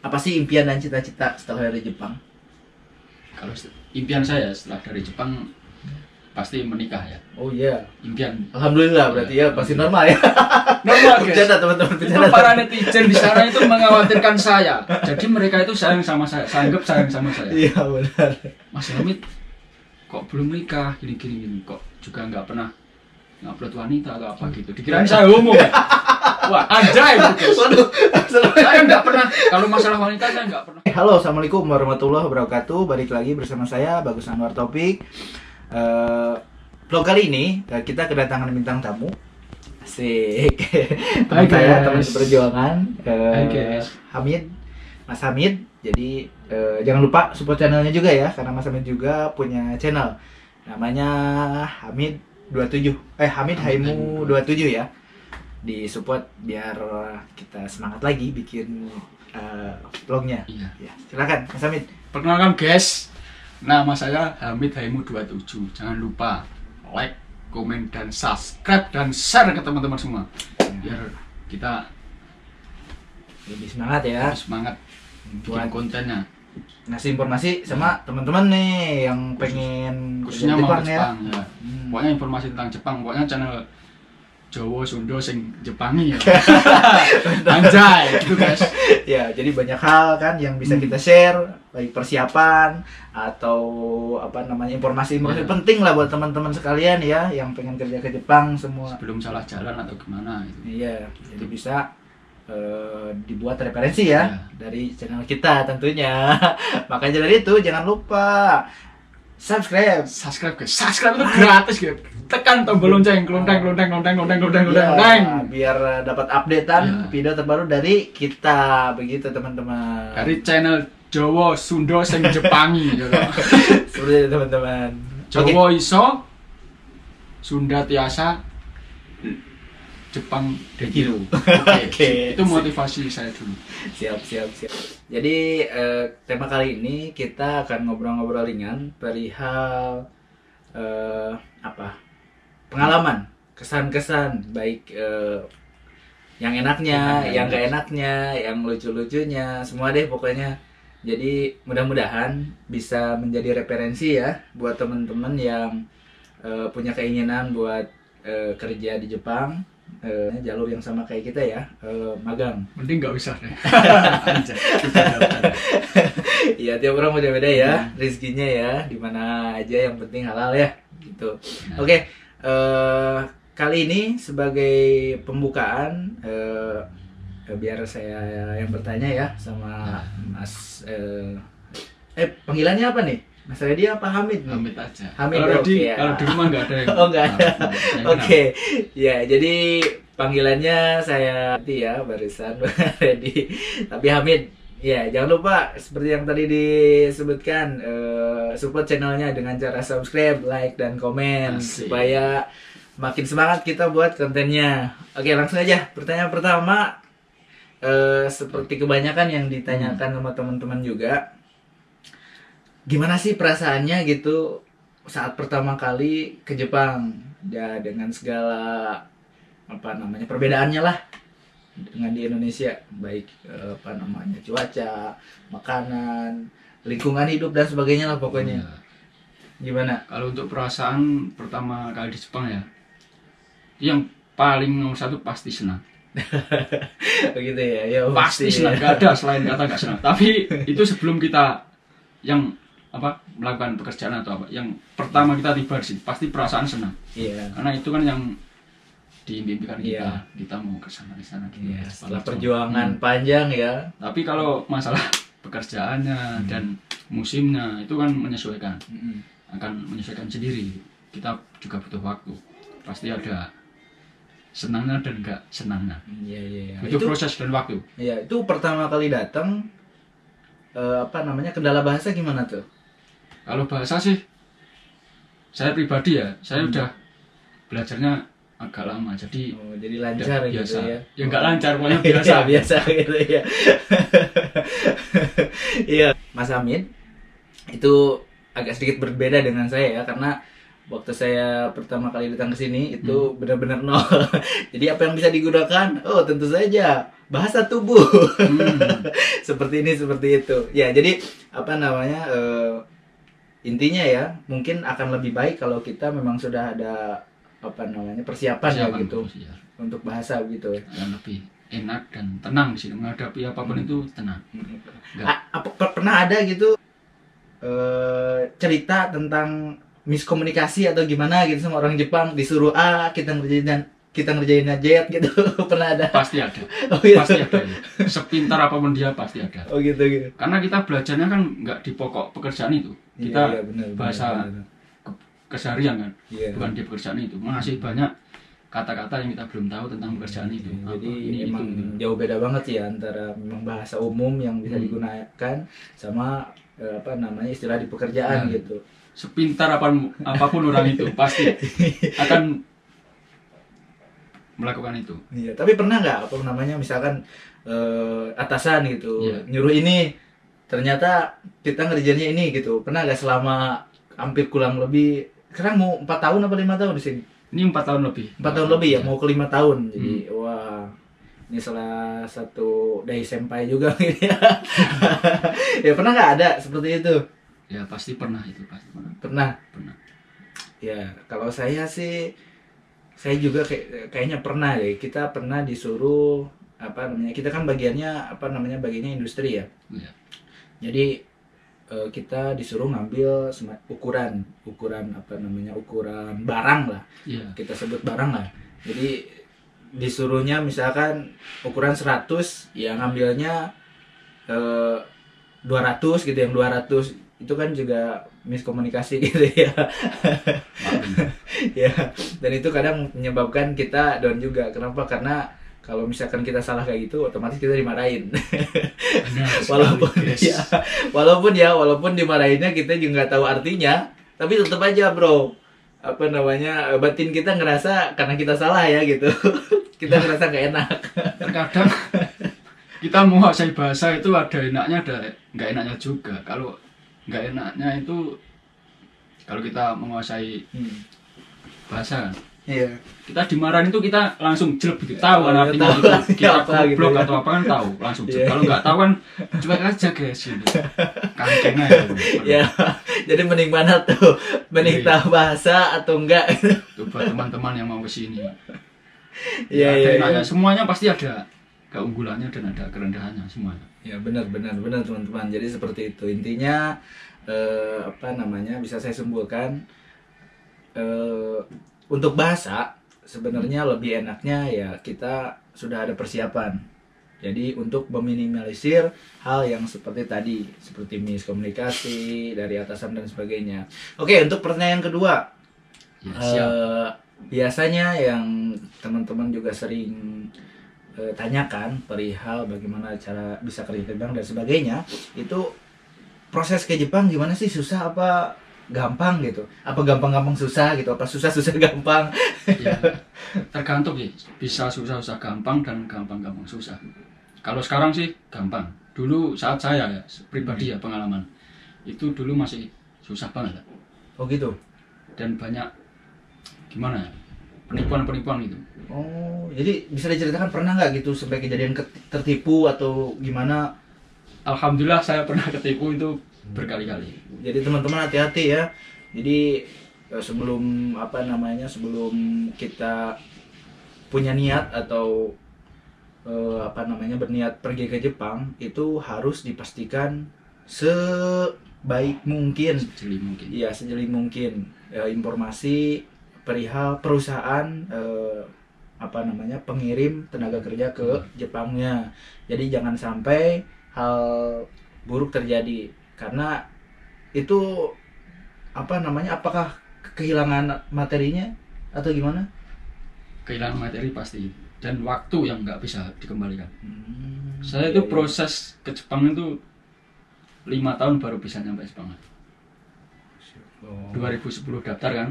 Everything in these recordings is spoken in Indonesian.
Apa sih impian dan cita-cita setelah dari Jepang? Kalau impian saya setelah dari Jepang pasti menikah ya. Oh iya. Impian. Alhamdulillah berarti ya pasti normal ya. Normal guys. Bercanda teman-teman, Itu bercanda. para netizen di sana itu mengkhawatirkan saya. Jadi mereka itu sayang sama saya, saya anggap sayang sama saya. Iya benar. Mas Hamid kok belum menikah gini, kok juga nggak pernah ngupload wanita atau apa gitu. Dikirain saya homo ya. Wah anjay itu guys. Waduh. Saya nggak pernah, kalau masalah wanita saya nggak pernah. Halo, assalamualaikum warahmatullahi wabarakatuh. Balik lagi bersama saya Bagus Anwar Topik. Vlog kali ini kita kedatangan bintang tamu. Asik. Teman Hai, saya, guys. teman seperjuangan. Hai, guys. Hamid, Mas Hamid. Jadi jangan lupa support channelnya juga ya, karena Mas Hamid juga punya channel. Namanya Hamid 27. Hamid Haimu 27 ya. Di support biar kita semangat lagi bikin vlognya. Iya. Ya, silakan Mas Hamid. Perkenalkan guys, nama saya Hamid Haimu 27. Jangan lupa like, komen, dan subscribe dan share ke teman-teman semua. Biar kita Lebih semangat ya lebih semangat buat bikin kontennya. ngasih informasi sama teman-teman nih yang pengen Khususnya kerja mau Jepang ke ya. Jepang ya. Pokoknya informasi tentang Jepang, pokoknya channel Jawa Sunda sing Jepangi ya. Anjay, gitu guys. Ya, jadi banyak hal kan yang bisa kita share, baik persiapan atau apa namanya informasi-informasi Iya. penting lah buat teman-teman sekalian ya yang pengen kerja ke Jepang semua. Sebelum salah jalan atau gimana gitu. Iya, jadi bisa dibuat referensi ya dari channel kita tentunya. Makanya dari itu jangan lupa subscribe. Subscribe guys. Subscribe itu gratis guys. Tekan tombol lonceng, lonceng. Ya, biar dapat updatean Ya. video terbaru dari kita begitu teman-teman. Dari channel Jawa Sunda sing Jepangi gitu. Seperti itu teman-teman. Oke. Jawa iso, Sunda tiasa, Jepang dekiru. Oke. Itu motivasi saya dulu. Siap. Jadi tema kali ini kita akan ngobrol-ngobrol ringan perihal pengalaman, kesan-kesan baik yang enaknya, yang gak enaknya, yang lucu-lucunya, semua deh pokoknya. Jadi mudah-mudahan bisa menjadi referensi ya buat teman-teman yang punya keinginan buat kerja di Jepang, jalur yang sama kayak kita ya, magang. Mending nggak usah deh. Anjay. Iya, tiap orang beda-beda ya rezekinya ya, dimana aja yang penting halal ya gitu. Oke, kali ini sebagai pembukaan biar saya yang bertanya ya sama Mas panggilannya apa nih? Mas Redi apa Hamid nih? Hamid aja. Hamid, Kalau oke, ya. kalau di rumah nggak ada yang. Oh, nggak ada. Saya Oke, ya jadi panggilannya saya nanti ya barusan Redi, tapi Hamid. Ya jangan lupa seperti yang tadi disebutkan, support channelnya dengan cara subscribe, like, dan komen. Asik. Supaya makin semangat kita buat kontennya. Oke, langsung aja pertanyaan pertama. Seperti kebanyakan yang ditanyakan sama teman-teman juga, gimana sih perasaannya gitu saat pertama kali ke Jepang ya, dengan segala apa namanya perbedaannya lah dengan di Indonesia, baik cuaca, makanan, lingkungan hidup dan sebagainya lah pokoknya. Iya. Gimana? Kalau untuk perasaan pertama kali di Jepang ya, yang paling nomor satu pasti senang. Begitu ya, ya Pasti senang, nggak ada selain kata nggak senang. Tapi itu sebelum kita yang melakukan pekerjaan atau apa, yang pertama kita tiba di sini pasti perasaan senang. Iya. Karena itu kan yang diimpikan kita, Iya. kita mau ke sana di sana. Iya, setelah perjuangan panjang ya. Tapi kalau masalah pekerjaannya dan musimnya itu kan menyesuaikan, akan menyesuaikan sendiri. Kita juga butuh waktu. Pasti ada senangnya dan enggak senangnya. Iya. Itu proses dan waktu. Iya, itu pertama kali datang kendala bahasa gimana tuh? Kalau bahasa sih, saya pribadi ya, saya udah belajarnya agak lama, jadi Jadi lancar udah gitu biasa. ya. Ya enggak lancar, pokoknya biasa. Iya, biasa gitu ya. Iya, Mas Hamid itu agak sedikit berbeda dengan saya ya, karena waktu saya pertama kali datang ke sini itu benar-benar nol. Jadi apa yang bisa digunakan? Oh, tentu saja bahasa tubuh. Seperti ini, seperti itu. Ya, jadi apa namanya? Intinya ya, mungkin akan lebih baik kalau kita memang sudah ada apa namanya persiapan ya gitu ya. untuk bahasa gitu. Yang lebih enak dan tenang di sini menghadapi apapun itu tenang. Pernah ada gitu cerita tentang miskomunikasi atau gimana gitu sama orang Jepang, disuruh A kita ngerjain Z gitu. Pernah ada? Pasti ada. Oh, gitu. Pasti ada. Sepintar apapun dia pasti ada. Oh gitu. Karena kita belajarnya kan nggak di pokok pekerjaan itu. Kita Iya, benar, bahasa benar. keseharian kan, Iya. bukan di pekerjaan itu. Masih banyak kata-kata yang kita belum tahu tentang pekerjaan itu. Jadi Ini emang itu. jauh beda banget sih ya antara memang bahasa umum yang bisa digunakan sama apa namanya istilah di pekerjaan Ya. gitu. Sepintar apapun orang itu pasti akan melakukan itu. Iya, tapi pernah nggak apa namanya misalkan atasan gitu Iya. nyuruh ini, ternyata kita ngerjainnya ini gitu. Pernah nggak selama hampir kurang lebih sekarang mau 4 tahun apa 5 tahun di sini? Ini 4 tahun lebih. 4 tahun lebih ya, mau ke 5 tahun. Jadi wah, ini salah satu dari senpai juga gitu ya. Ya pernah nggak ada seperti itu? Ya pasti pernah itu, pasti pernah. Pernah. Ya, kalau saya sih saya juga kayaknya pernah deh. Kita pernah disuruh apa namanya? Kita kan bagiannya apa namanya? Bagiannya industri ya. Ya. Jadi kita disuruh ngambil ukuran apa namanya? Ukuran barang lah. Iya. Kita sebut barang lah. Jadi disuruhnya misalkan ukuran 100, ya ngambilnya 200 gitu, yang 200 itu kan juga miskomunikasi gitu ya. Ya, dan itu kadang menyebabkan kita down juga. Kenapa? Karena kalau misalkan kita salah kayak gitu, otomatis kita dimarahin. walaupun dimarahinnya kita juga nggak tahu artinya, tapi tetap aja bro, apa namanya, batin kita ngerasa karena kita salah ya gitu. Kita ngerasa nggak enak. Terkadang kita menguasai bahasa itu ada enaknya, ada nggak enaknya juga. Kalau nggak enaknya itu kalau kita menguasai bahasa kan, Iya. kita dimarahin itu kita langsung jelek gitu, tahu kan artinya tahu itu. artinya Kita apa gitu goblok ya. atau apa kan tahu langsung jelek. Iya, Kalau nggak tahu kan cuek aja guys gitu. Kangkengnya ya. Ya, jadi mending mana tuh? Mending Iya. tahu bahasa atau enggak? Itu buat teman-teman yang mau kesini. Iya, Ada iya, enaknya, iya. semuanya pasti ada keunggulannya dan ada kerendahannya semuanya. Ya benar teman-teman. Jadi seperti itu intinya. Apa namanya, bisa saya simpulkan, untuk bahasa sebenarnya lebih enaknya ya kita sudah ada persiapan. Jadi untuk meminimalisir hal yang seperti tadi, seperti miskomunikasi dari atasan dan sebagainya. Oke, untuk pertanyaan kedua, Ya, siap. biasanya yang teman-teman juga sering tanyakan perihal bagaimana cara bisa kerja ke Jepang dan sebagainya, itu proses ke Jepang gimana sih, susah apa gampang gitu? Apa gampang-gampang susah gitu? Apa susah-susah gampang? Ya, tergantung sih, bisa susah-susah gampang dan gampang-gampang susah. Kalau sekarang sih gampang. Dulu saat saya ya, pribadi ya pengalaman, itu dulu masih susah banget. Oh gitu. Dan banyak gimana ya, penipuan-penipuan itu. Oh, jadi bisa diceritakan pernah nggak gitu sampai kejadian tertipu atau gimana? Alhamdulillah saya pernah ketipu itu berkali-kali. Jadi teman-teman hati-hati ya. Jadi sebelum apa namanya, sebelum kita punya niat atau apa namanya berniat pergi ke Jepang, itu harus dipastikan sebaik mungkin, Jadi mungkin. iya sejeli mungkin informasi perihal perusahaan apa namanya pengirim tenaga kerja ke Jepangnya. Jadi jangan sampai hal buruk terjadi, karena itu apa namanya, apakah kehilangan materinya atau gimana? Kehilangan materi pasti, dan waktu yang nggak bisa dikembalikan. Saya Iya, itu proses ke Jepang itu 5 tahun baru bisa nyampe Jepang. Oh. 2010 daftar kan,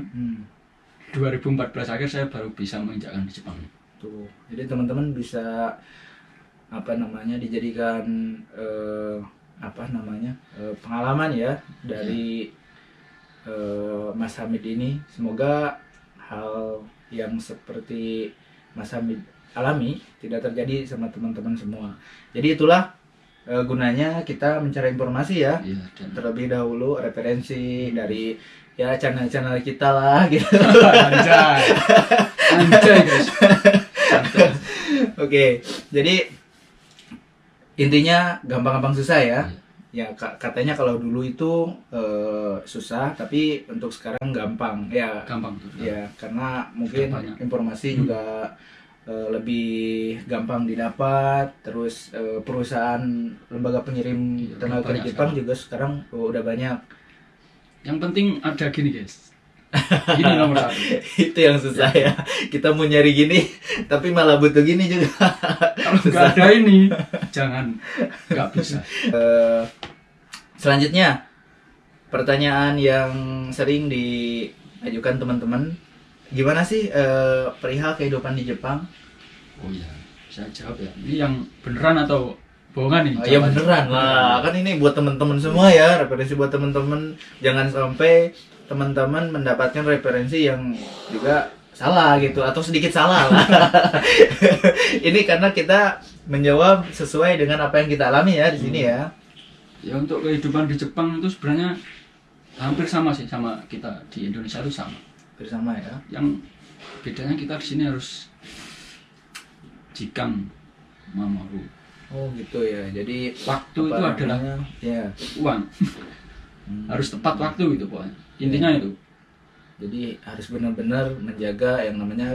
2014 akhir saya baru bisa menginjakkan di Jepang. Tuh, jadi teman-teman bisa apa namanya dijadikan apa namanya pengalaman ya dari Mas Hamid ini. Semoga hal yang seperti Mas Hamid alami tidak terjadi sama teman-teman semua. Jadi itulah gunanya kita mencari informasi ya. Iya, dan Terlebih dahulu referensi dari ya channel-channel kita lah gitu. anjay. Anjay, guys. Santai. Oke, jadi intinya gampang-gampang susah ya. Iya. Ya katanya kalau dulu itu susah, tapi untuk sekarang gampang. Ya, Gampang tuh. ya karena mungkin banyak. informasi juga lebih gampang didapat. Terus perusahaan lembaga pengirim Iya, tenaga banyak kerja Jepang sekarang. juga sekarang udah banyak. Yang penting ada gini, guys. Ini nomor 1. Itu yang susah ya. Kita mau nyari gini, tapi malah butuh gini juga. Kalau nggak ada ini, jangan, nggak bisa. Selanjutnya, pertanyaan yang sering diajukan teman-teman, gimana sih perihal kehidupan di Jepang? Oh iya, saya jawab ya. Ini yang beneran atau bohongan nih? Oh, ya jawabannya? beneran lah, kan ini buat teman-teman semua ya, referensi buat teman-teman. Jangan sampai teman-teman mendapatkan referensi yang juga salah gitu atau sedikit salah lah. Ini karena kita menjawab sesuai dengan apa yang kita alami ya di sini ya. Ya untuk kehidupan di Jepang itu sebenarnya hampir sama sih sama kita di Indonesia itu sama. Bersama ya. Yang bedanya kita di sini harus jikang mamaru. Oh gitu ya. Jadi Waktu apa itu adalah namanya? Ya. uang. Harus tepat waktu gitu pokoknya. Intinya itu. Jadi harus benar-benar menjaga yang namanya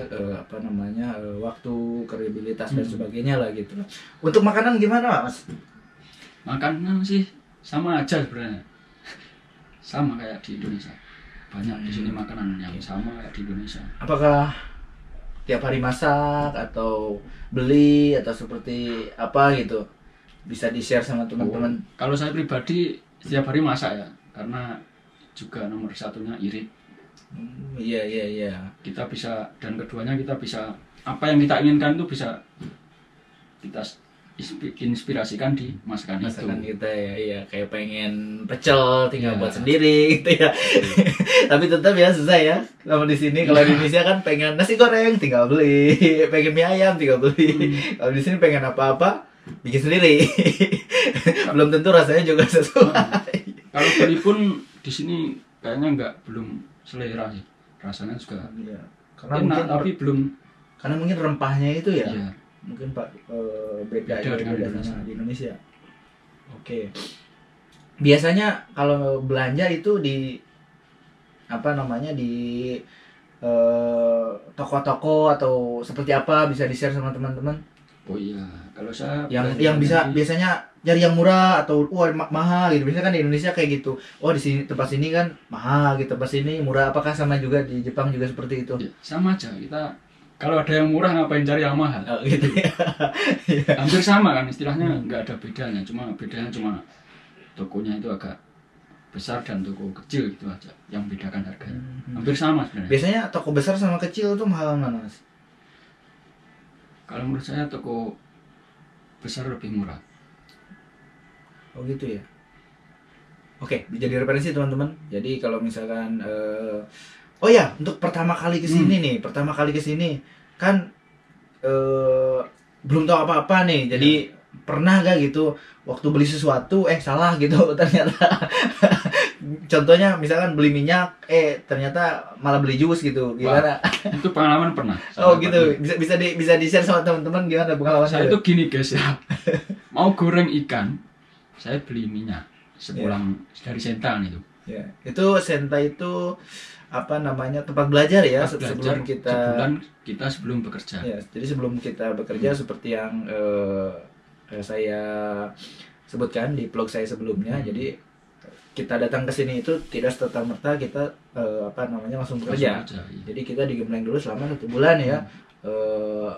waktu, kredibilitas dan sebagainya lah gitu. Untuk makanan gimana, Mas? Makanan sih sama aja sebenarnya. Sama kayak di Indonesia. Banyak di sini makanan yang sama kayak di Indonesia. Apakah tiap hari masak atau beli atau seperti apa gitu? Bisa di-share sama teman-teman. Kalau saya pribadi setiap hari masak ya, karena juga nomor satunya irit. Iya. Kita bisa, dan keduanya kita bisa, apa yang kita inginkan itu bisa kita inspirasikan di masakan Masakan itu. kita ya, iya kayak pengen pecel tinggal Iya. buat sendiri gitu ya. Tapi tetap ya susah ya. Kalau di sini, kalau di Indonesia kan pengen nasi goreng tinggal beli, pengen mie ayam tinggal beli. Kalau di sini pengen apa-apa bikin sendiri. Belum tentu rasanya juga sesuai. Kalau beli pun di sini kayaknya belum selera sih. Rasanya juga Iya. Karena enak, mungkin tapi belum. karena mungkin rempahnya itu ya. Iya. Mungkin Pak beda Beda dengan beda Indonesia. sama di Indonesia. Oke. Biasanya kalau belanja itu di di toko-toko atau seperti apa, bisa di-share sama teman-teman? Oh iya, kalau saya Yang bisa biasanya cari yang murah atau mahal gitu. Biasanya kan di Indonesia kayak gitu. Oh, di sini tempat sini kan mahal gitu, tempat sini murah. Apakah sama juga di Jepang juga seperti itu? Ya, sama aja. Kita kalau ada yang murah ngapain cari yang mahal? Oh, gitu ya. Hampir sama kan istilahnya, nggak ada bedanya. Bedanya cuma tokonya itu agak besar dan toko kecil gitu aja yang bedakan harganya. Hampir sama sebenarnya. Biasanya toko besar sama kecil itu mahal mana, Mas? Kalau menurut saya toko besar lebih murah. Oh gitu ya. Oke, jadi referensi teman-teman. Jadi kalau misalkan oh ya, untuk pertama kali ke sini nih, kan belum tahu apa-apa nih. Jadi pernah gak gitu waktu beli sesuatu salah gitu ternyata. Contohnya misalkan beli minyak ternyata malah beli jus gitu. Gimana? Itu pengalaman pernah. Oh Saya gitu. dapat. Bisa di-share sama teman-teman gimana pengalaman Saya itu gini guys ya. Mau goreng ikan, saya beli minyak sepulang dari Sentan itu. Ya, itu Senta itu tempat belajar ya Pas belajar sebelum kita sebulan kita sebelum bekerja. ya, jadi sebelum kita bekerja seperti yang saya sebutkan di blog saya sebelumnya. Jadi kita datang ke sini itu tidak serta-merta kita langsung bekerja. Langsung aja, iya. Jadi kita digembleng dulu selama 1 bulan ya,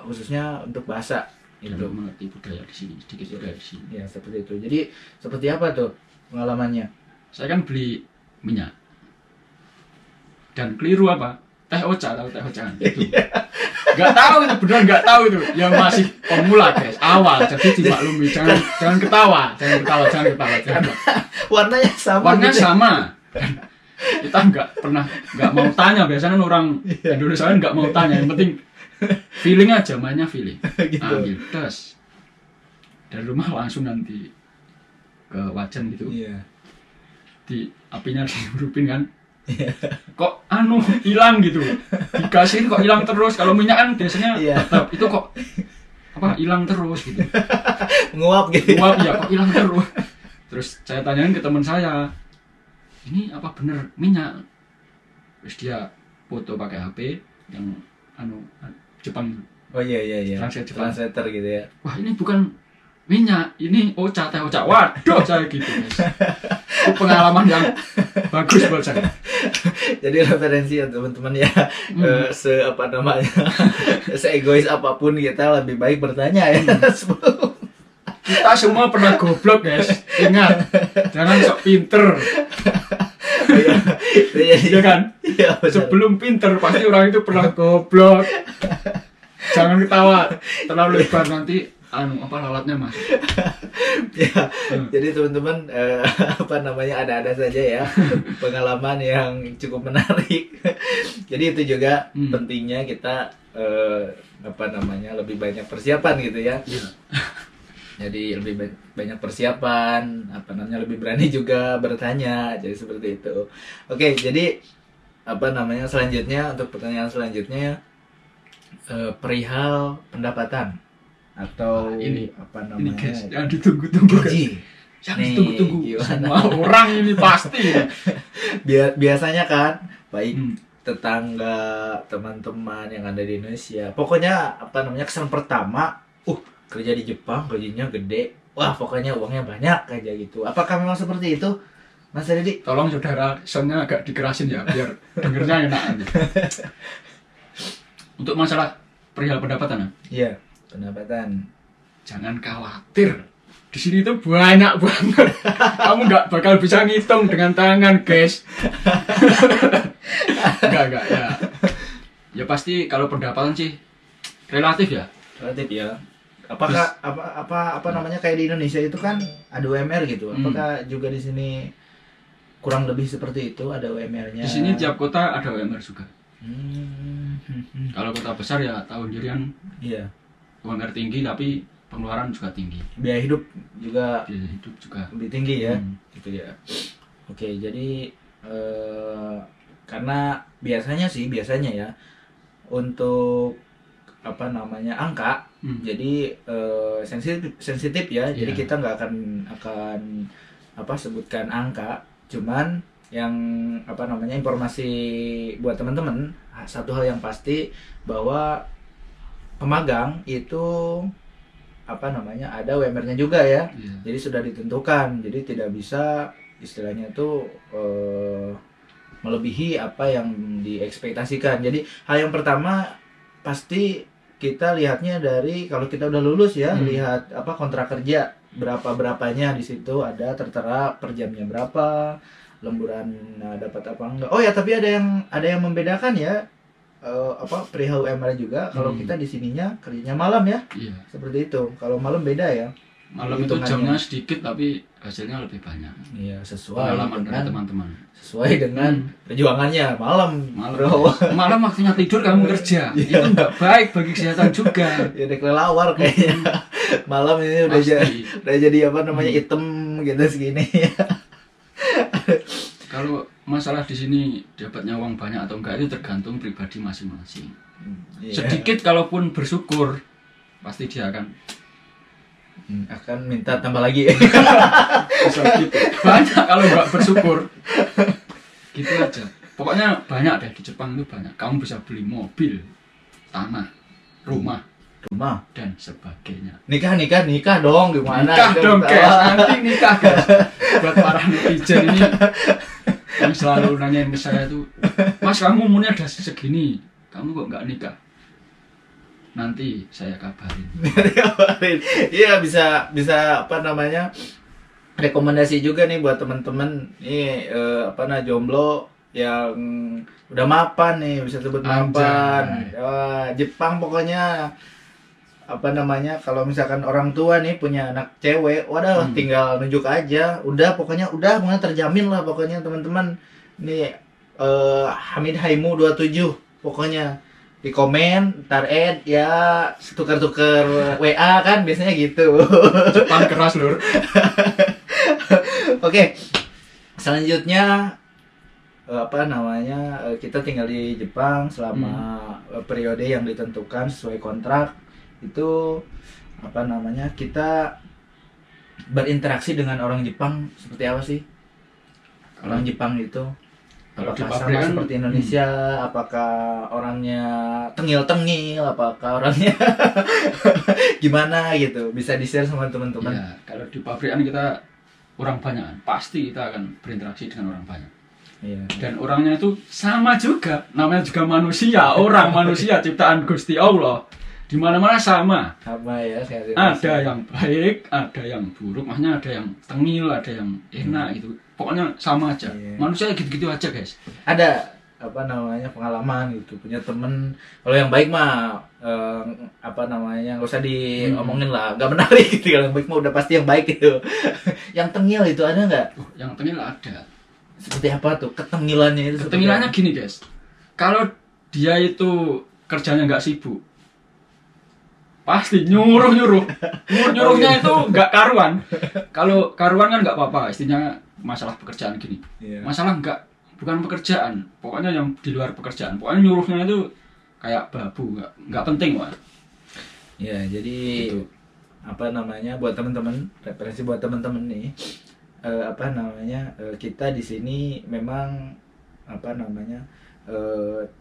khususnya untuk bahasa Dan itu. mengerti budaya di sini, sedikit budaya di sini. Ya, seperti itu. Jadi seperti apa tuh pengalamannya? Saya kan beli minyak. Dan keliru apa? Teh oca, tahu teh oca kan? Itu. Nggak tahu itu, beneran nggak tahu itu. Yang masih pemula guys, awal. Jadi dimaklumi, jangan ketawa. Jangan ketawa. Warnanya sama Warnanya gitu. sama. kita nggak mau tanya. Biasanya kan orang Indonesia kan nggak mau tanya, yang penting feeling aja, mainnya feeling. Gitu. Ambil das dari rumah langsung nanti ke wajan gitu, Iya. di apinya dihidupin kan, kok hilang gitu, dikasihin kok hilang terus. Kalau minyak kan biasanya Iya. tetap, itu kok hilang terus gitu. Nguap gitu. Wah, ya kok hilang terus. Terus saya tanyain ke teman saya, ini apa bener minyak? Terus dia foto pakai HP yang Jepang. Oh iya. Translate Jepang. Translator gitu ya. Wah, ini bukan minyak, ini ocha, teh ocha. Waduh, saya gitu guys. Itu pengalaman yang bagus buat saya. Jadi referensi ya teman-teman ya, seegois apapun kita lebih baik bertanya ya sebelum. Kita semua pernah goblok guys. Ingat, jangan sok pinter. Iya kan? Iya, benar. Sebelum pinter pasti orang itu pernah goblok. Jangan ketawa terlalu lebar, nanti lalatnya masuk. Ya, jadi teman-teman ada saja ya pengalaman yang cukup menarik. Jadi itu juga pentingnya kita lebih banyak persiapan gitu ya. Iya. Jadi lebih banyak persiapan, lebih berani juga bertanya, jadi seperti itu. Oke, jadi selanjutnya, untuk pertanyaan selanjutnya, perihal pendapatan atau ini guys, yang ditunggu-tunggu gaji. Yang ditunggu-tunggu gimana? semua orang ini pasti. Biasanya kan baik tetangga, teman-teman yang ada di Indonesia, pokoknya kesan pertama, kerja di Jepang gajinya gede, wah pokoknya uangnya banyak aja gitu. Apakah memang seperti itu, Mas Dedi? Tolong saudara soundnya agak dikerasin ya biar dengernya enak. Untuk masalah perihal pendapatan, Iya, pendapatan. jangan khawatir. Di sini tuh banyak banget. Kamu nggak bakal bisa ngitung dengan tangan, guys. Enggak ya. Ya pasti kalau pendapatan sih relatif ya. Relatif ya. Apakah kayak di Indonesia itu kan ada UMR gitu. Apakah juga di sini kurang lebih seperti itu, ada UMR-nya? Di sini tiap kota ada UMR juga. Kalau kota besar ya tahu sendiri kan. Iya. UMR tinggi tapi pengeluaran juga tinggi. Biaya hidup juga lebih tinggi ya. Gitu ya. Oke, jadi karena biasanya ya untuk angka, jadi sensitif ya. Jadi kita nggak akan sebutkan angka, cuman yang informasi buat teman-teman, satu hal yang pasti bahwa pemagang itu ada UMR-nya juga ya. Jadi sudah ditentukan, jadi tidak bisa istilahnya itu melebihi apa yang diekspektasikan. Jadi hal yang pertama pasti kita lihatnya dari kalau kita udah lulus ya, lihat kontrak kerja berapanya di situ ada tertera per jamnya berapa, lemburan dapat apa enggak. Oh ya, tapi ada yang membedakan ya, perihal UMR juga. Kalau kita di sininya kerjanya malam ya. Iya. Seperti itu. Kalau malam beda ya. Malam itu jamnya sedikit tapi hasilnya lebih banyak. Iya, sesuai pengalaman dengan dari teman-teman. Sesuai dengan perjuangannya malam. Bro. Malam waktunya tidur kamu kerja. Itu enggak baik bagi kesehatan juga. Ya kelelawar kayaknya. Malam ini udah jadi hitam gitu segini. Kalau masalah di sini dapatnya uang banyak atau enggak itu tergantung pribadi masing-masing. Sedikit kalaupun bersyukur pasti dia akan minta tambah lagi. Bisa gitu. Banyak kalau enggak bersyukur. Gitu aja. Pokoknya banyak deh di Jepang itu banyak. Kamu bisa beli mobil, tanah, rumah dan sebagainya. Nikah dong, gimana? Nikah dong guys, nanti nikah guys. Buat para netizen ini yang selalu nanyain ke saya tuh, Mas kamu umurnya udah segini, kamu kok nggak nikah? Nanti saya kabarin. Iya, bisa rekomendasi juga nih buat teman-teman nih jomblo yang udah mapan nih, bisa sebut mapan. Jepang pokoknya kalau misalkan orang tua nih punya anak cewek, tinggal nunjuk aja, pokoknya terjamin lah pokoknya teman-teman Ini Hamid Haimu 27 pokoknya di komen, ntar ya tukar-tukar WA kan biasanya gitu. Jepang keras lur. Oke, selanjutnya kita tinggal di Jepang selama periode yang ditentukan sesuai kontrak. Itu kita berinteraksi dengan orang Jepang seperti apa sih? Orang Jepang itu Kalau di apakah pabrik sama kan, seperti Indonesia? Apakah orangnya tengil-tengil? Apakah orangnya gimana gitu? Bisa di-share sama teman-teman. ya, kalau di pabrikan kita orang banyak, pasti kita akan berinteraksi dengan orang banyak. Iya. Dan orangnya itu sama juga, namanya juga manusia, orang manusia ciptaan Gusti Allah. Di mana-mana sama. Sama ya, saya Ada yang baik, ada yang buruk, maksudnya ada yang tengil, ada yang enak gitu. Pokoknya sama aja. Iya. Manusia gitu-gitu aja, guys. Ada pengalaman gitu, punya temen. Kalau yang baik mah nggak usah diomongin lah, nggak menarik gitu. Kalau yang baik mah udah pasti yang baik gitu. Yang tengil itu ada nggak? Yang tengil ada. Seperti apa tuh ketengilannya itu? Ketengilannya gini, guys. Kalau dia itu kerjanya nggak sibuk, pasti nyuruhnya itu nggak karuan. Kalau karuan kan nggak apa-apa, istilahnya masalah pekerjaan gini. Iya. Masalah bukan pekerjaan, pokoknya yang di luar pekerjaan. Pokoknya nyuruhnya itu kayak babu, nggak penting, Wak. Ya, jadi Gitu. buat teman-teman, referensi buat teman-teman nih, kita di sini memang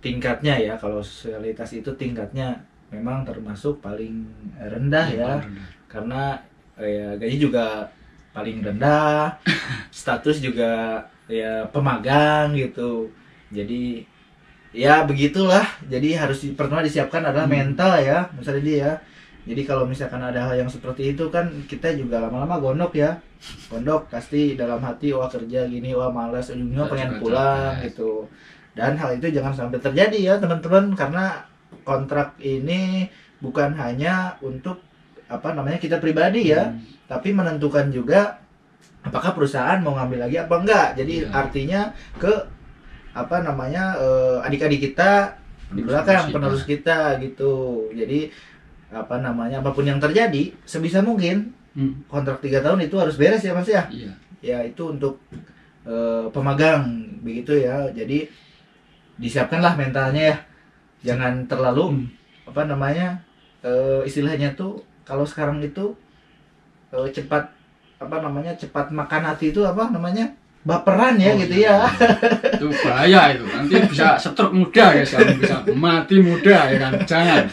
tingkatnya ya, kalau sosialitas itu tingkatnya memang termasuk paling rendah ya, karena gaji juga paling rendah, status juga ya pemagang gitu. Jadi ya begitulah. Jadi pertama disiapkan adalah mental ya, misalnya dia ya. Jadi kalau misalkan ada hal yang seperti itu kan kita juga lama-lama gondok ya. Gondok pasti dalam hati, wah kerja gini, wah malas, ujungnya pengen pulang gitu. Dan hal itu jangan sampai terjadi ya teman-teman, karena kontrak ini bukan hanya untuk kita pribadi ya, tapi menentukan juga apakah perusahaan mau ngambil lagi apa enggak. Jadi artinya ke adik-adik kita di belakang, penerus kita gitu. Jadi apapun yang terjadi sebisa mungkin kontrak 3 tahun itu harus beres ya Mas ya. Iya. Ya itu untuk pemagang begitu ya. Jadi disiapkanlah mentalnya ya. Jangan terlalu istilahnya tuh kalau sekarang itu cepat makan hati itu baperan ya gitu ya. Itu bahaya itu. Nanti bisa stroke muda ya, bisa mati muda ya kan. Jangan.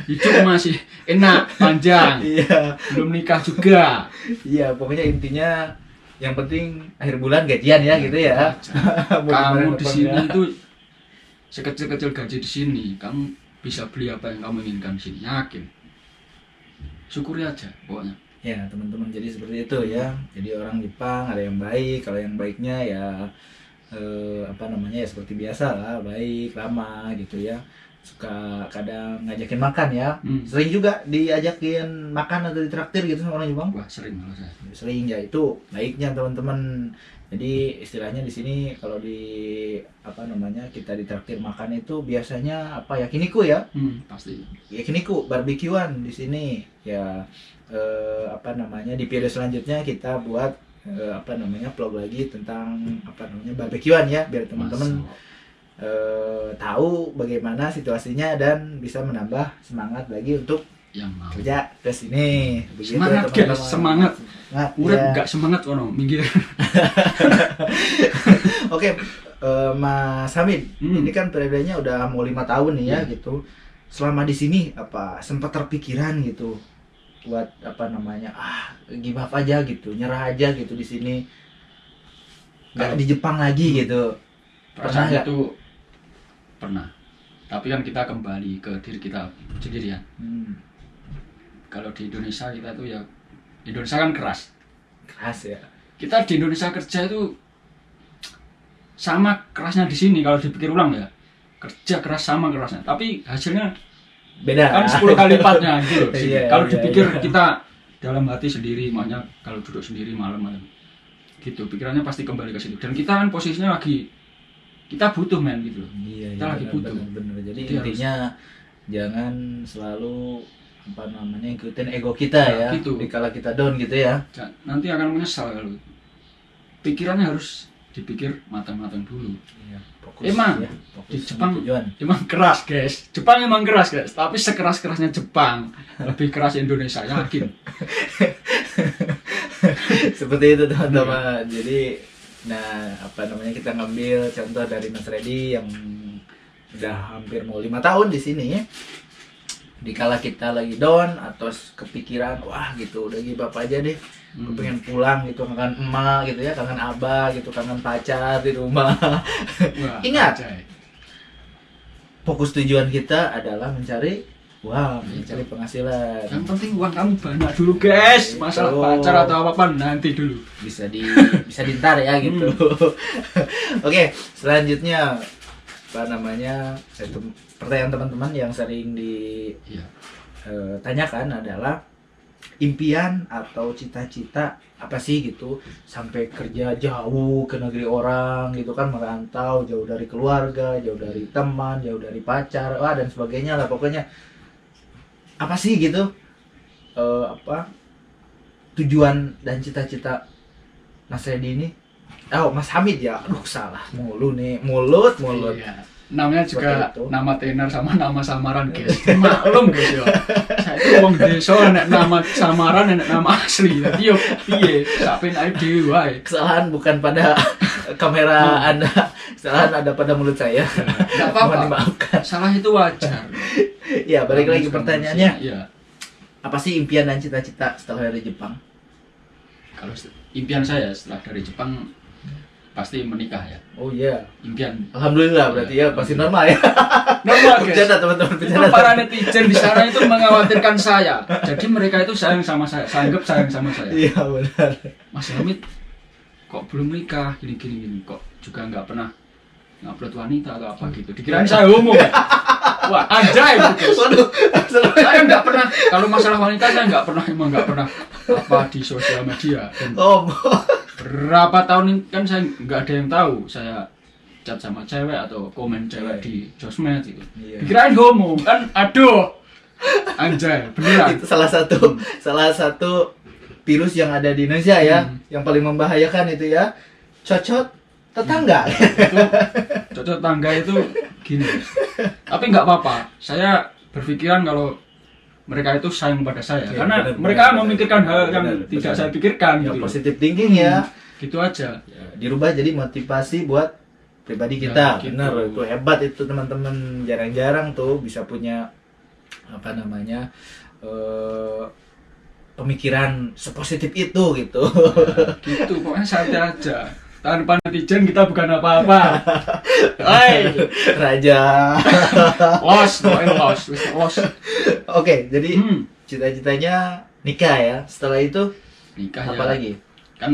Hidup masih enak, panjang. Iya. Belum nikah juga. Iya, pokoknya intinya yang penting akhir bulan gajian ya gitu ya. Kamu di sini itu sekecil-kecil gaji di sini, kamu bisa beli apa yang kamu inginkan di sini, yakin. Syukuri aja pokoknya. Ya teman-teman, jadi seperti itu ya. Jadi orang Jepang ada yang baik, kalau yang baiknya ya ya seperti biasa lah, baik, ramah gitu ya. Suka kadang ngajakin makan ya. Sering juga diajakin makan atau ditraktir gitu sama orang Jepang. Wah, sering kalau saya. Sering ya, itu baiknya teman-teman. Jadi istilahnya di sini kalau kita ditraktir makan itu biasanya yakiniku ya. Pasti. Yakiniku barbekyuan di sini ya. Di periode selanjutnya kita buat vlog lagi tentang barbekyuan ya, biar teman-teman tahu bagaimana situasinya dan bisa menambah semangat lagi untuk yang mau kerja ke sini. Begitu, semangat teman-teman. guys, semangat. Urip Ya. enggak semangat kono, minggir. Oke, Mas Hamid, ini kan periodenya udah mau 5 tahun nih ya gitu. Selama di sini sempat terpikiran gitu buat give up aja gitu, nyerah aja gitu di sini, nggak di Jepang lagi gitu. Perasaan Pernah itu pernah. Tapi kan kita kembali ke diri kita sendiri ya. Kalau di Indonesia kita tuh ya, Indonesia kan keras ya. Kita di Indonesia kerja itu sama kerasnya di sini. Kalau dipikir ulang ya, kerja keras sama kerasnya, tapi hasilnya Beda kan 10 kali lipatnya gitu loh. Iya, Kalau iya, dipikir iya. kita dalam hati sendiri, makanya kalau duduk sendiri malam-malam gitu, pikirannya pasti kembali ke situ. Dan kita kan posisinya lagi kita butuh men gitu loh. Iya, Kita lagi butuh. bener. Jadi Jadi intinya jangan selalu apa namanya ikutin ego kita Nah, ya. gitu. Dikala kita down gitu ya. Nanti akan menyesal kalau pikirannya harus dipikir matang-matang dulu. Iya, fokus Emang ya, fokus di sama Jepang tujuan. emang keras guys, Jepang emang keras guys, tapi sekeras-kerasnya Jepang lebih keras Indonesia, yakin. Seperti itu teman-teman. Jadi nah apa namanya kita ngambil contoh dari Mas Reddy yang udah hampir mau 5 tahun di sini. Dikala kita lagi down atau kepikiran wah gitu udah give up aja deh, gue pengen pulang gitu, kangen emak gitu ya, kangen abah gitu, kangen pacar di rumah. Wah, Ingat, anjay. fokus tujuan kita adalah mencari uang, Itu. mencari penghasilan. Yang penting uang kamu banyak dulu guys, masalah Itu. pacar atau apa-apa nanti dulu. Bisa dintar ya gitu. Oke, selanjutnya apa namanya pertanyaan teman-teman yang sering Iya. ditanyakan adalah impian atau cita-cita apa sih gitu sampai kerja jauh ke negeri orang gitu kan, merantau jauh dari keluarga, jauh dari teman, jauh dari pacar, dan sebagainya lah pokoknya. Apa sih gitu apa tujuan dan cita-cita Mas Reddy ini? Oh, Mas Hamid ya. Aduh, salah mulu nih. Mulut. Iya. Namanya juga Seperti itu. nama tenar sama nama samaran guys. Maklum guys ya. Saya itu wong desa enek nama samaran enek nama asli. Jadi yo piye? Sak penake dhewe wae. Kesalahan bukan pada kamera Anda, kesalahan ada pada mulut saya. Enggak Mohon apa-apa. dimaafkan. Salah itu wajar. Ya, balik lagi pertanyaannya. Iya. Apa sih impian dan cita-cita setelah dari Jepang? Kalau impian saya setelah dari Jepang pasti menikah ya. Oh iya. Impian Alhamdulillah berarti ya pasti normal ya. normal guys. Bercanda teman-teman, Itu bercanda. para netizen di sana itu mengkhawatirkan saya. Jadi mereka itu sayang sama saya, saya anggap sayang sama saya. Iya, benar. Mas Hamid kok belum nikah gini kok juga nggak pernah ngupload wanita atau apa gitu. Dikirain saya homo ya. Wah anjay gitu guys. Waduh. Saya nggak pernah, kalau masalah wanita saya nggak pernah apa di sosial media. Dan Oh, berapa tahun ini kan saya nggak ada yang tahu saya chat sama cewek atau komen cewek di sosmed gitu. Iya. Dikirain homo kan, aduh anjay beneran. itu salah satu virus yang ada di Indonesia ya, yang paling membahayakan itu ya. Cocok tetangga. Itu cocok tangga itu gini, tapi nggak apa-apa, saya berpikiran kalau mereka itu sayang pada saya Ya, karena benar, mereka benar, memikirkan hal yang benar, tidak benar. saya pikirkan Yang gitu loh. positive thinking ya. Gitu aja. Ya, dirubah jadi motivasi buat pribadi Ya, kita. gitu. Benar, itu hebat itu teman-teman, jarang-jarang tuh bisa punya apa namanya pemikiran sepositif itu gitu. Gitu pokoknya santai aja, tanpa netizen kita bukan apa-apa. Hai Raja. los. Oke, jadi cita-citanya nikah ya. Setelah itu Nikah apa ya, lagi? kan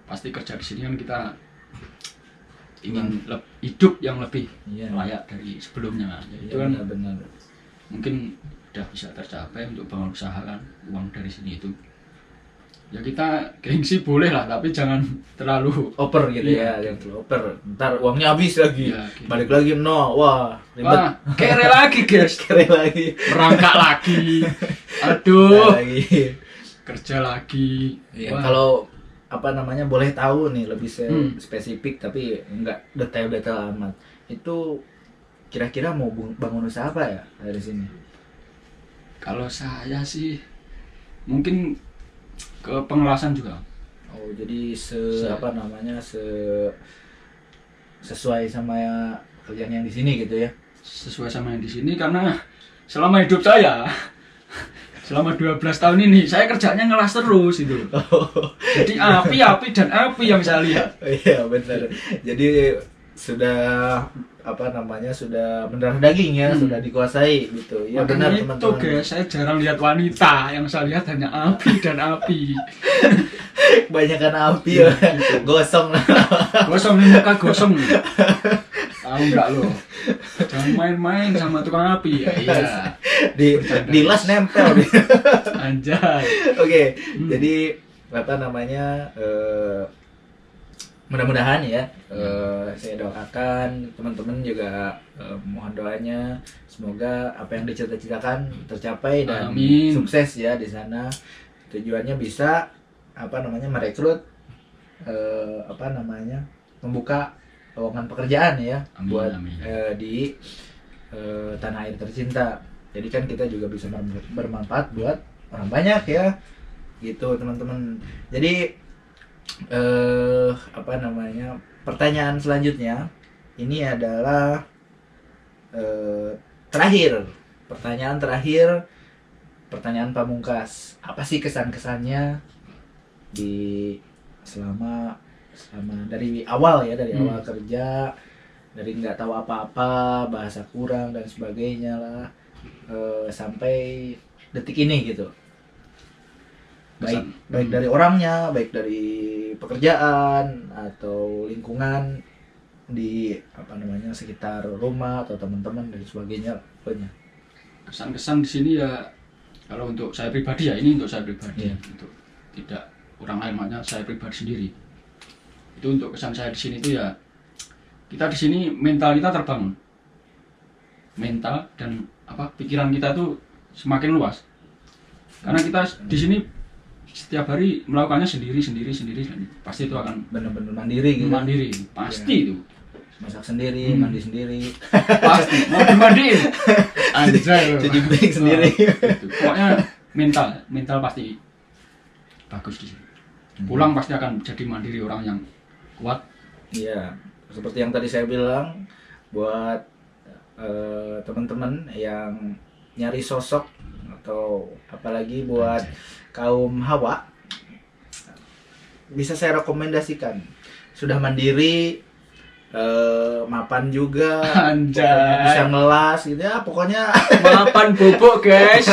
pasti kerja di sini kan kita ingin hidup yang lebih Iya. layak dari sebelumnya. Jadi itu Iya, kan benar. mungkin udah bisa tercapai untuk bangun usaha kan, uang dari sini itu ya kita gengsi boleh lah, tapi jangan terlalu Oper gitu Iya, ya, yang terlalu oper. Ntar uangnya habis lagi. Iya, gitu. Balik lagi nol. Wah, ribet. wah kere lagi guys, Kere lagi. merangkak lagi, aduh Lagi. kerja lagi. Iya, Wah, kalau apa namanya boleh tahu nih lebih Hmm. spesifik tapi enggak detail-detail amat. Itu kira-kira mau bangun usaha apa ya dari sini? kalau saya sih mungkin ke pengelasan juga. Oh, jadi apa namanya sesuai sama kerjaan yang di sini gitu ya. Sesuai sama yang di sini karena selama hidup saya selama 12 tahun ini saya kerjanya ngelas terus itu. Jadi api dan api yang saya lihat. Iya, benar. Jadi sudah apa namanya sudah mendarah daging ya, sudah dikuasai gitu. Ya benar Makanya itu teman-teman. guys, saya jarang lihat wanita, yang saya lihat hanya api dan api. Kebanyakan api ya. Gosong lah. Gosong nih, muka gosong nih. Tahu nggak lo? Jangan main-main sama tukang api ya. Iya. di las nempel. Anjay. Oke, jadi apa namanya mudah-mudahan ya saya doakan teman-teman juga, mohon doanya semoga apa yang dicita-citakan tercapai dan Amin. sukses ya di sana. Tujuannya bisa merekrut, membuka lowongan pekerjaan ya. Amin, buat amin. Di tanah air tercinta. Jadi kan kita juga bisa bermanfaat buat orang banyak ya, gitu teman-teman. Jadi pertanyaan selanjutnya ini adalah pertanyaan terakhir, pertanyaan pamungkas. Apa sih kesan-kesannya di selama dari awal ya, dari awal kerja, dari nggak tahu apa-apa, bahasa kurang dan sebagainya lah, sampai detik ini gitu. Baik dari orangnya, baik dari pekerjaan atau lingkungan di sekitar rumah atau teman-teman dan sebagainya pokoknya. Kesan-kesan di sini ya, kalau untuk saya pribadi ya, ini untuk saya pribadi, untuk tidak orang lain, makanya saya pribadi sendiri. Itu untuk kesan saya di sini itu ya, kita di sini mental kita terbangun, mental dan pikiran kita tuh semakin luas, karena kita di sini setiap hari melakukannya sendiri, pasti itu akan benar-benar mandiri gitu. Mandiri, pasti itu. Masak sendiri, mandi sendiri. Pasti, mau dimandiin. Anjay. Cuci piring sendiri. Gitu. Pokoknya mental pasti bagus di sini. Pulang pasti akan jadi mandiri, orang yang kuat. Iya, seperti yang tadi saya bilang, buat teman-teman yang nyari sosok atau apalagi buat kaum hawa, bisa saya rekomendasikan. Sudah mandiri, mapan juga, Anjay. bisa ngelas gitu ya, pokoknya Mapan bobok guys.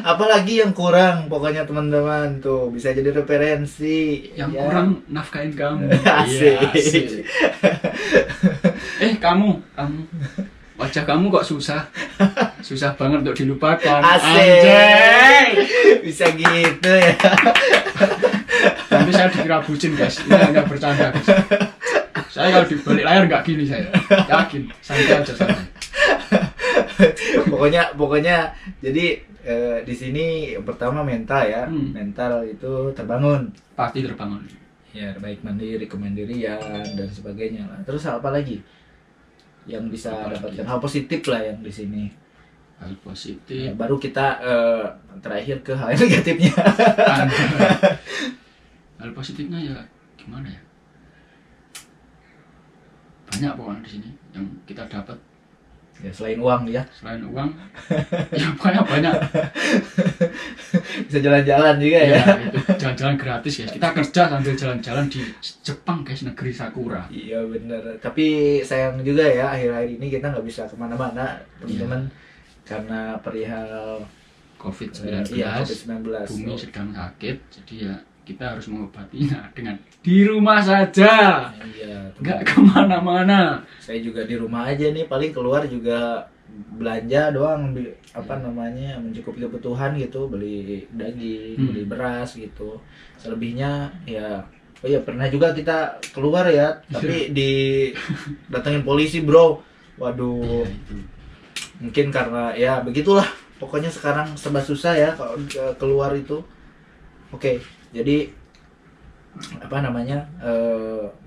apalagi yang kurang, pokoknya teman-teman tuh bisa jadi referensi. Yang ya. kurang nafkahin kamu. Asik. Iya, asik. kamu wajah kamu kok susah banget untuk dilupakan. Asik. Anjay. Bisa gitu ya. Nanti saya dikira bucin guys, ini nggak bercanda guys. Saya kalau di balik layar nggak gini, saya yakin, santai aja santai. pokoknya jadi di sini yang pertama mental ya, mental itu terbangun, Pasti terbangun. ya baik kemandirian dan sebagainya lah. Terus apa lagi yang bisa dapatkan hal positif lah yang di sini? Hal Ya, positif. baru kita terakhir ke hal negatifnya. Hal positifnya ya gimana ya? Banyak pokoknya di sini yang kita dapat. Ya selain uang ya, Selain uang, ya banyak. bisa jalan-jalan juga ya. Ya, itu jalan-jalan gratis guys. Kita kerja sambil jalan-jalan di Jepang guys, negeri Sakura. Iya bener. Tapi sayang juga ya, akhir-akhir ini kita nggak bisa kemana-mana teman-teman, karena perihal COVID-19. iya, COVID-19. Bumi sedang sakit, jadi ya kita harus mengobatinya dengan di rumah saja. Iya, Nggak kemana-mana. saya juga di rumah aja nih, paling keluar juga belanja doang, mencukupi kebutuhan gitu, beli daging, beli beras gitu. Selebihnya ya, oh ya pernah juga kita keluar ya, tapi datangin polisi bro. Waduh, mungkin karena ya begitulah. Pokoknya sekarang serba susah ya kalau keluar itu. Oke, jadi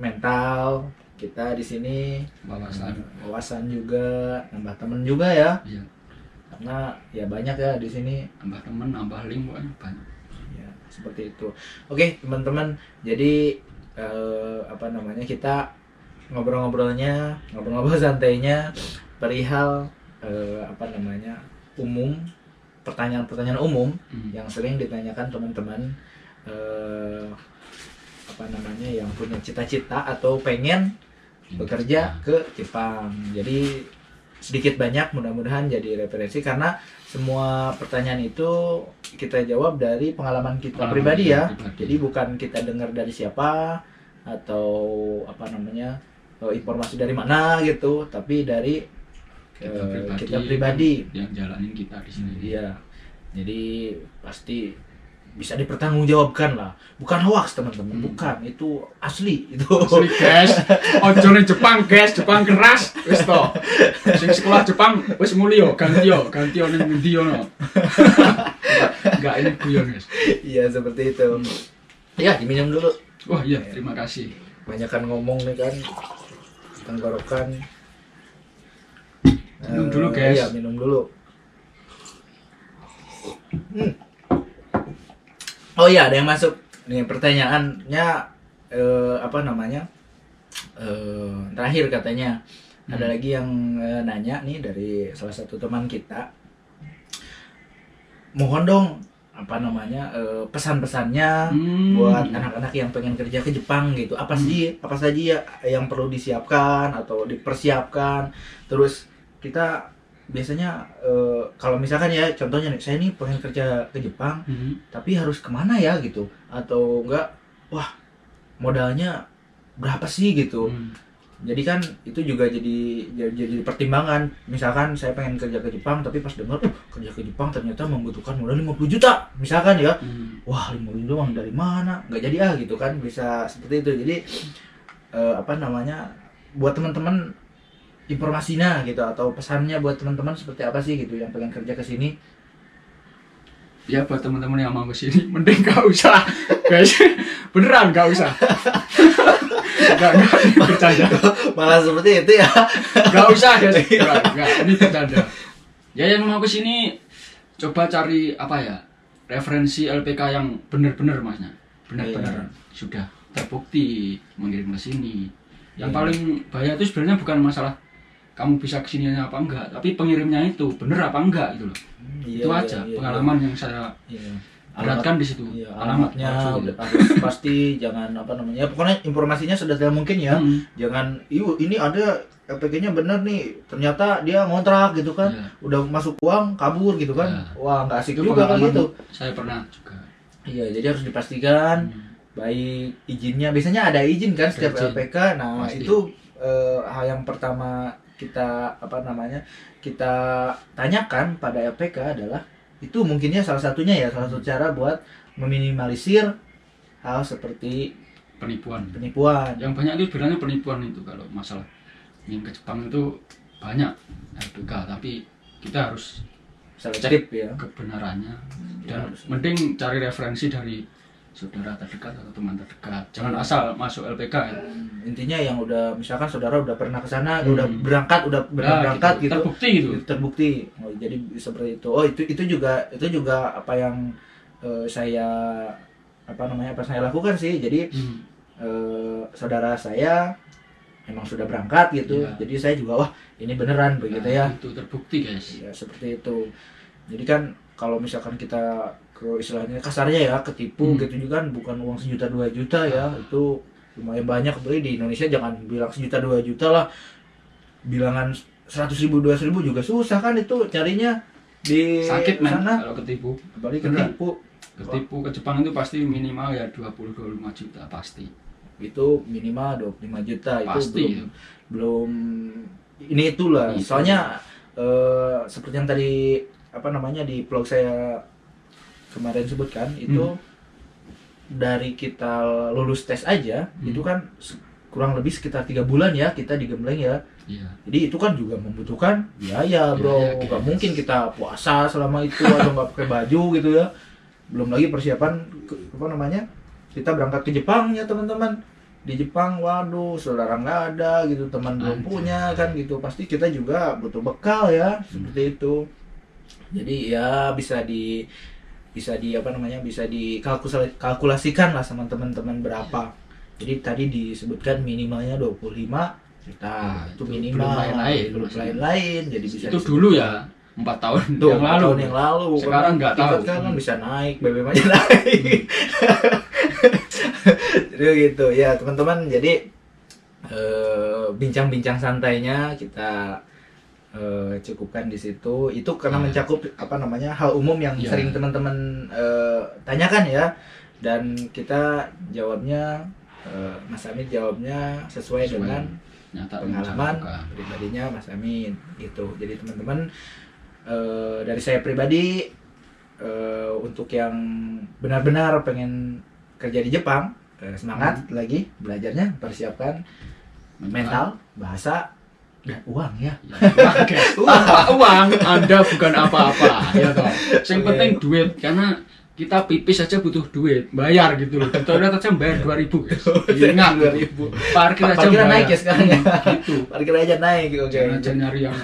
mental kita di sini, wawasan juga, nambah temen juga ya. Iya. Karena ya banyak ya di sini. Nambah temen, nambah link, pokoknya banyak. Ya, seperti itu. Oke, teman-teman. Jadi kita ngobrol santainya perihal umum, pertanyaan-pertanyaan umum yang sering ditanyakan teman-teman yang punya cita-cita atau pengen bekerja ke Jepang. Jadi sedikit banyak mudah-mudahan jadi referensi, karena semua pertanyaan itu kita jawab dari pengalaman kita pribadi ya. Jadi bukan kita dengar dari siapa atau informasi dari mana gitu, tapi dari kita pribadi yang jalanin kita di sini. Iya. Jadi pasti bisa dipertanggungjawabkan lah. Bukan hoax teman-teman, bukan, itu asli itu. Asli guys, ojo ning Jepang guys, Jepang keras wis to. Sing sekolah Jepang wis mulya, ganti ning ndi ono. Enggak ini guyon guys. Iya seperti itu. Ya diminum dulu. Wah iya, terima kasih. Banyakan ngomong nih kan, tenggorokan. Minum dulu guys. Iya minum dulu. Oh iya ada yang masuk nih pertanyaannya, apa namanya, terakhir katanya. Ada lagi yang nanya nih dari salah satu teman kita, mohon dong apa namanya, pesan-pesannya buat anak-anak yang pengen kerja ke Jepang gitu, apa saja ya yang perlu disiapkan atau dipersiapkan. Terus kita biasanya kalau misalkan ya contohnya nih, saya nih pengen kerja ke Jepang tapi harus kemana ya gitu, atau enggak, wah modalnya berapa sih gitu. Jadi kan itu juga jadi pertimbangan. Misalkan saya pengen kerja ke Jepang tapi pas dengar kerja ke Jepang ternyata membutuhkan modal 50 juta misalkan ya, wah 50 juta uang dari mana, nggak jadi gitu kan, bisa seperti itu. Jadi apa namanya, buat teman-teman informasinya gitu atau pesannya buat teman-teman seperti apa sih gitu yang pengen kerja ke sini. Ya buat teman-teman yang mau ke sini mending gak usah guys, beneran gak usah. Gak bercanda. Malah seperti itu ya. Gak usah guys, gak, ini bercanda. Ya yang mau ke sini coba cari apa ya, referensi LPK yang bener-bener masnya, bener-bener sudah terbukti mengirim ke sini. Yang paling bahaya itu sebenarnya bukan masalah kamu bisa kesininya apa enggak, tapi pengirimnya itu bener apa enggak gitu loh. Itu aja pengalaman yang saya beratkan di situ. Alamatnya harus pasti, jangan apa namanya, pokoknya informasinya sedetail mungkin ya. Jangan ini ada LPG-nya bener nih, ternyata dia ngontrak gitu kan, udah masuk uang kabur gitu kan. Wah nggak asik itu juga kan gitu. Saya pernah juga. Iya, jadi harus dipastikan baik izinnya. Biasanya ada izin kan setiap LPK. Nah pasti. Itu hal yang pertama kita apa namanya, kita tanyakan pada LPK adalah itu, mungkinnya salah satunya ya, salah satu cara buat meminimalisir hal seperti penipuan. Yang banyak itu sebenarnya penipuan itu. Kalau masalah ingin ke Jepang itu banyak LPK, tapi kita harus cek ya kebenarannya, dan mending cari referensi dari saudara terdekat atau teman terdekat. Jangan asal masuk LPK ya. Intinya yang udah, misalkan saudara udah pernah ke sana, udah berangkat, udah berangkat gitu. Terbukti. Oh, jadi seperti itu. Oh, itu juga apa yang saya saya lakukan sih. Jadi saudara saya emang sudah berangkat gitu. Jadi saya juga, wah ini beneran begitu ya. Itu terbukti guys. Ya seperti itu. Jadi kan kalau misalkan kita istilahnya kasarnya ya ketipu gitu juga kan, bukan uang 1 juta 2 juta ya, itu lumayan banyak. Beli di Indonesia jangan bilang 1 juta 2 juta lah, bilangan 100.000 200.000 juga susah kan itu carinya di sakit sana. Kalau ketipu, apalagi ketipu ke Jepang itu pasti minimal ya 20-25 juta pasti. Itu minimal 25 juta pasti. Itu belum ini itulah. Soalnya seperti yang tadi apa namanya di vlog saya kemarin sebutkan itu, dari kita lulus tes aja itu kan kurang lebih sekitar 3 bulan ya kita digembleng ya. Jadi itu kan juga membutuhkan biaya bro. Gak mungkin kita puasa selama itu atau nggak pakai baju gitu ya. Belum lagi persiapan apa namanya, kita berangkat ke Jepang ya teman-teman. Di Jepang waduh saudara nggak ada gitu, teman belum punya kan gitu, pasti kita juga butuh bekal ya seperti itu. Jadi ya bisa di apa namanya, bisa dikalkulasikan lah sama teman-teman berapa. Jadi tadi disebutkan minimalnya 25 juta. Itu minimal. Belum lain-lain. Jadi bisa itu dulu ya 4 tahun yang lalu. Sekarang nggak tahu. Kan bisa naik, BBM aja naik. Jadi gitu ya teman-teman. Jadi bincang-bincang santainya kita cukupkan di situ. Itu karena mencakup apa namanya, hal umum yang sering teman-teman tanyakan ya, dan kita jawabnya Mas Amin jawabnya sesuai dengan pengalaman pribadinya Mas Amin gitu. Jadi teman-teman, dari saya pribadi untuk yang benar-benar pengen kerja di Jepang, semangat lagi belajarnya, persiapkan mental, bahasa, dan uang ya. Wah, guys, tanpa uang Anda bukan apa-apa ya toh. Yang penting duit, karena kita pipis aja butuh duit, bayar gitu loh. Di toilet aja bayar 2.000 guys. Ingat 2.000. Parkir aja Parkiran bayar. naik ya sekarang ya. Gitu. Parkir aja naik, oke. Jangan aja nyari yang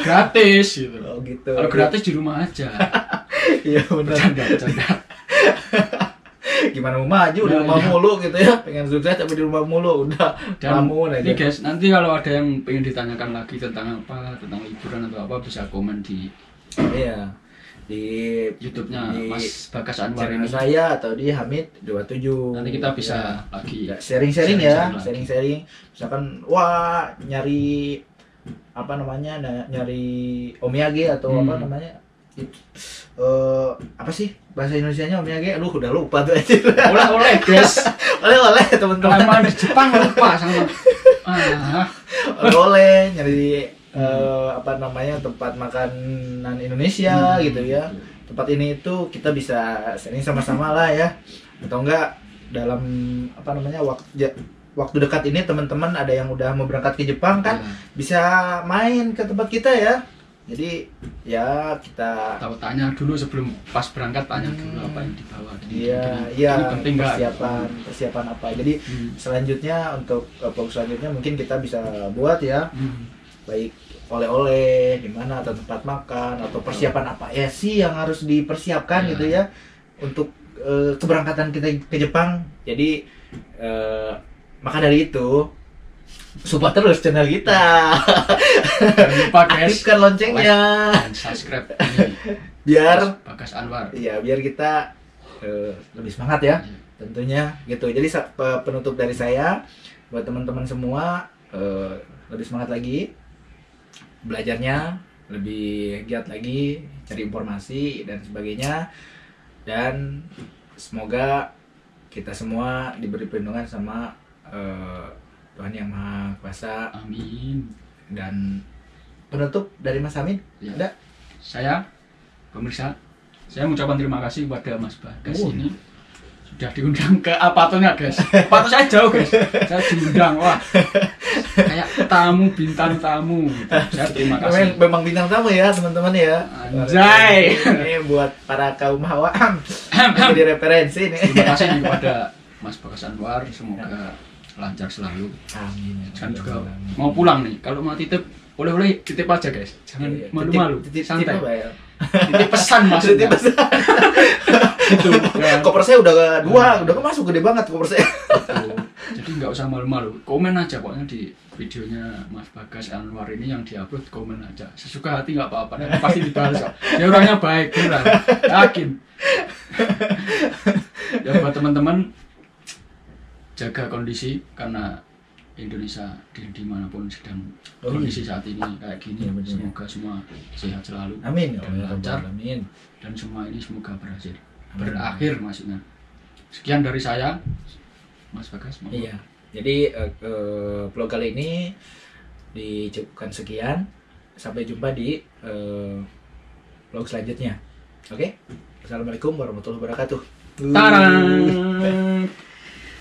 gratis gitu. Oh gitu. Kalau gratis di rumah aja. Iya benar. Bercanda. Gimana mau maju di rumah mulu gitu ya, pengen sukses tapi di rumah mulu udah Dan lamun aja. ini guys, nanti kalau ada yang pengen ditanyakan lagi tentang apa, tentang liburan atau apa, bisa komen di Iya. Di YouTube-nya di Mas Bagas Anwar channel ini. saya atau di Hamid 27. Nanti kita bisa lagi ya, sharing-sharing ya, lagi. sharing-sharing. Misalkan wah nyari apa namanya? Nyari omiyage atau apa namanya? Apa sih bahasa Indonesianya omiyage? Aduh udah lupa tuh aja. Oleh-oleh guys. Oleh-oleh teman-teman. Kelamaan di Jepang lupa sama. Oleh-oleh nyari apa namanya tempat makanan Indonesia gitu ya. Tempat ini itu kita bisa sharing sama-sama lah ya. Atau enggak dalam apa namanya waktu dekat ini teman-teman ada yang udah mau berangkat ke Jepang kan bisa main ke tempat kita ya. Jadi ya kita Tahu tanya dulu sebelum pas berangkat, tanya dulu apa yang dibawa. iya Ini penting nggak? persiapan apa. Jadi selanjutnya untuk vlog selanjutnya mungkin kita bisa buat ya. Baik oleh-oleh di mana atau tempat makan atau persiapan apa ya sih yang harus dipersiapkan gitu ya untuk keberangkatan kita ke Jepang. Jadi maka dari itu support terus channel kita. Jangan lupa guys, Aktifkan loncengnya like dan subscribe ini biar Bagas Anwar. ya biar kita lebih semangat ya tentunya gitu. Jadi penutup dari saya buat teman-teman semua, lebih semangat lagi belajarnya, lebih giat lagi cari informasi dan sebagainya, dan semoga kita semua diberi perlindungan sama Tuhan Yang Maha Kuasa. Amin. Dan penutup dari Mas Hamid ada? Saya pemirsa, saya mengucapkan terima kasih kepada Mas Bagas ini sudah diundang ke Apatonya guys. Apato saya jauh guys, saya diundang, wah kayak tamu, bintang tamu gitu. Saya terima kasih. Memang bintang tamu ya teman-teman ya. Anjay. Ini buat para kaum hawa jadi referensi nih. Terima kasih kepada Mas Bagas Anwar, semoga lancar selalu. Amin. Kan juga mau pulang nih, kalau mau titip boleh titip aja guys, jangan malu-malu, santai. Titip pesan maksudnya. Titip pesan. Gitu. Ya. Koper saya udah udah masuk gede banget koper saya. Jadi nggak usah malu-malu, komen aja pokoknya di videonya Mas Bagas Anwar ini yang diupload, komen aja. Sesuka hati nggak apa-apa, nanti pasti dibalas kok. Dia orangnya baik, beneran, yakin. Ya buat teman-teman, jaga kondisi karena Indonesia dimanapun sedang kondisi saat ini kayak gini. Ya, bener. Semoga semua sehat selalu. Amin. Dan lancar. Amin. Dan semua ini semoga berhasil. Amin. Berakhir maksudnya. Sekian dari saya, Mas Bagas. Iya. Jadi vlog kali ini dicukupkan sekian. Sampai jumpa di vlog selanjutnya. Oke? Assalamualaikum warahmatullahi wabarakatuh. Tarang.